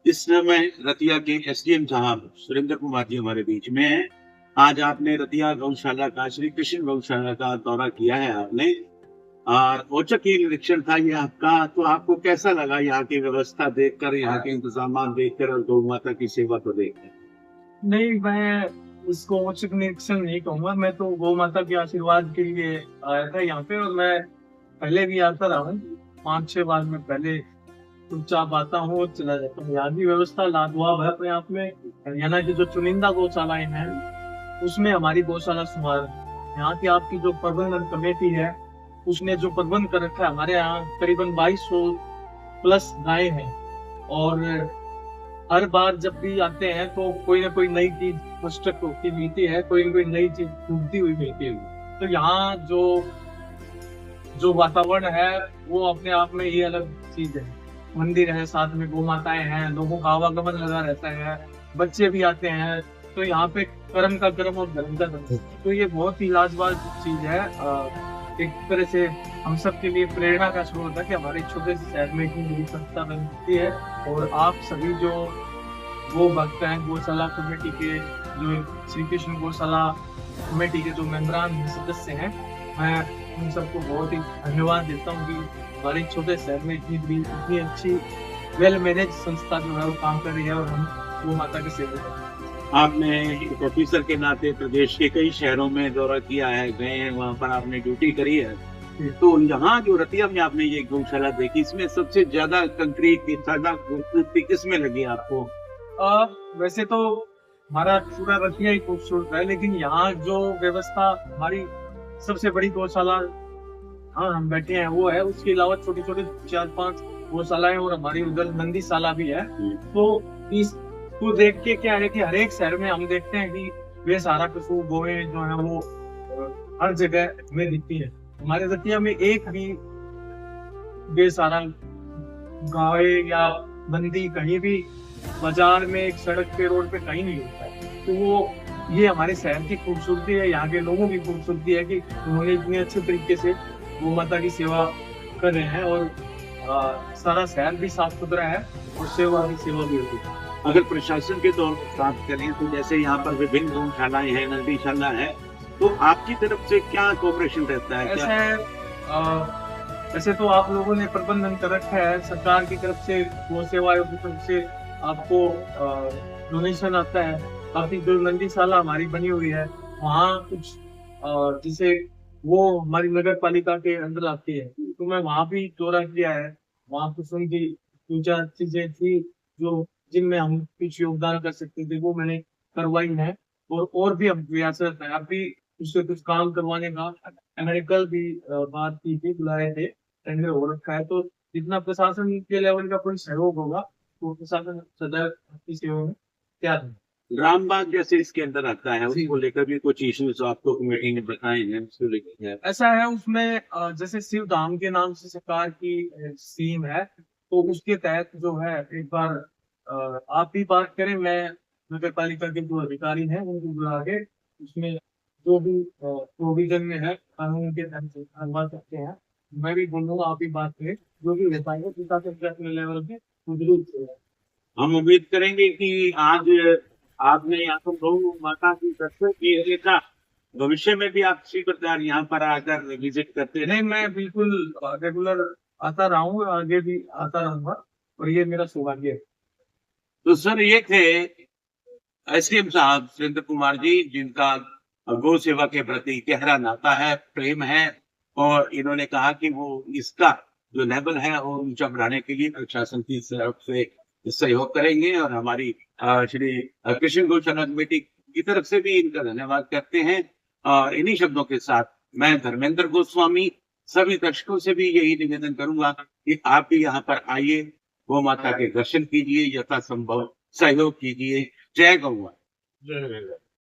इस समय रतिया के एसडीएम साहब सुरेंद्र कुमार जी हमारे बीच में हैं। आज आपने रतिया गौशाला का, श्री कृष्ण गौशाला का दौरा किया है आपने, और औचक ही निरीक्षण था ये आपका। तो आपको कैसा लगा यहाँ की व्यवस्था देखकर, यहाँ के इंतजाम देखकर और गौ माता की सेवा को देखकर? नहीं, मैं उसको उचित निरीक्षण नहीं कहूँगा। मैं तो गौ माता के आशीर्वाद के लिए आया था यहाँ पे, और मैं पहले भी आता रहा हूँ। 5-6 बार मैं पहले चुपचाप आता हूँ और चला जाता हूँ। यहाँ की व्यवस्था लाजवाब है अपने आप में। हरियाणा की जो चुनिंदा गौशालाएं हैं, उसमें हमारी गौशाला शुमार है। यहाँ की आपकी जो प्रबंधन कमेटी है, उसने जो प्रबंध कर रखा है, हमारे यहाँ करीबन 2200 प्लस गायें हैं। और हर बार जब भी आते हैं तो कोई ना कोई नई चीज पुस्तक होती मिलती है, कोई ना कोई नई चीज ढूंढती हुई मिलती है। तो यहाँ जो जो वातावरण है वो अपने आप में ही अलग चीज है। मंदिर है, साथ में गौ माताएं हैं, लोगों का आवागमन लगा रहता है, बच्चे भी आते हैं। तो यहाँ पे कर्म का कर्म और धर्म का धर्म, तो ये बहुत ही लाजवाब चीज है। एक तरह से हम सब के लिए प्रेरणा का स्रोत है कि हमारे छोटे से शहर में इतनी बड़ी संस्था बनती है। और आप सभी जो गो भक्त हैं, गौशाला कमेटी के, जो श्री कृष्ण गौशाला कमेटी के जो मेंबरान सदस्य हैं, मैं उन सबको बहुत ही धन्यवाद देता हूँ कि हमारे छोटे शहर में इतनी अच्छी वेल मैनेज संस्था जो है वो काम कर रही है, और हम गौ माता की सेवा कर रहे हैं। आपने एक ऑफिसर के नाते प्रदेश के कई शहरों में दौरा किया है, गए हैं, वहाँ पर आपने ड्यूटी करी है। तो यहाँ जो रतिया में आपने ये गौशाला देखी, इसमें सबसे ज्यादा कंक्रीट की ज्यादा खूबसूरती किसमें लगी आपको? वैसे तो हमारा पूरा रतिया ही खूबसूरत है, लेकिन यहाँ जो व्यवस्था हमारी सबसे बड़ी गौशाला, हाँ हम बैठे हैं, वो है। उसके अलावा छोटी छोटी 4-5 गौशालाएं और हमारी उधर नंदीशाला भी है। तो इसको देख के क्या है कि हर एक शहर में हम देखते हैं कि बेसहारा पशु गोवे जो है वो हर जगह में दिखती है। हमारे रतिया में एक भी बेसहारा गाय या बंदी कहीं भी बाजार में, एक सड़क पे, रोड पे कहीं नहीं होता है। तो वो ये हमारे शहर की खूबसूरती है, यहाँ के लोगों की खूबसूरती है कि उन्होंने इतने अच्छे तरीके से गौ माता की सेवा कर रहे हैं। और सारा शहर भी साफ सुथरा है और सेवा भी होती है। अगर प्रशासन के तौर पर बात करें तो जैसे यहाँ पर विभिन्न गौशालाएं हैं, नंदीशाला है, तो आपकी तरफ से क्या कोऑपरेशन रहता है? ऐसा है, वैसे तो आप लोगों ने प्रबंधन कर रखा है सरकार की तरफ से, गौ सेवा आयोग की तरफ से आपको डोनेशन आता है। काफी जो नंदीशाला हमारी बनी हुई है, वहाँ कुछ जिसे वो हमारी नगर पालिका के अंदर आती है, तो मैं वहाँ भी दौरा किया है। वहाँ कुछ उनकी 2-4 चीजें थी जो जिनमें हम कुछ योगदान कर सकते थे, वो मैंने करवाई है। और भी हम प्रयासरत है, अभी उससे कुछ काम करवाने का मैंने कल भी बात की थी, बुलाए थे, टेंडर हो रखा है। तो जितना प्रशासन के लेवल का कोई सहयोग होगा तो प्रशासन सदैव आपकी सेवा में तैयार है। रामबाग जैसे इसके अंदर आता है, उसको लेकर भी कुछ इश्यूज आपको कमेटी ने बताए हैं, उसको लेकर है? ऐसा है, उसमें जैसे शिव धाम के नाम से सरकार की स्कीम है, तो उसके तहत जो है, एक बार आप भी बात करें, मैं नगर पालिका के जो अधिकारी हैं उनको बुला के उसमें जो भी प्रोविजन में है कानून के तहत से करवा सकते हैं। मैं भी बोलूंगा, आप ही बात करें, जो भी हो पाएंगे अपने लेवल पे वो जरूर करें। हम उम्मीद करेंगे कि आज आपने यहाँ पर गौ माता की दर्शन किए देखा, भविष्य में भी आप इसी प्रकार यहाँ पर आकर विजिट करते नहीं, रहे। मैं बिल्कुल रेगुलर आता रहा हूँ, आगे भी आता रहूंगा, और ये मेरा सौभाग्य है। तो सर, ये थे एसडीएम साहब सुरेंद्र कुमार जी, जिनका गौ सेवा के प्रति गहरा नाता है, प्रेम है, और इन्होंने कहा कि वो इसका जो लेवल है और ऊंचा बढ़ाने के लिए प्रशासन की तरफ से सहयोग करेंगे, और हमारी श्री कृष्ण गौशाला कमेटी की तरफ से भी इनका धन्यवाद करते हैं। और इन्हीं शब्दों के साथ मैं धर्मेंद्र गोस्वामी सभी दर्शकों से भी यही निवेदन करूंगा कि आप भी यहाँ पर आइए, गौ माता के दर्शन कीजिए, यथासंभव सहयोग कीजिए। जय गौ माता। जय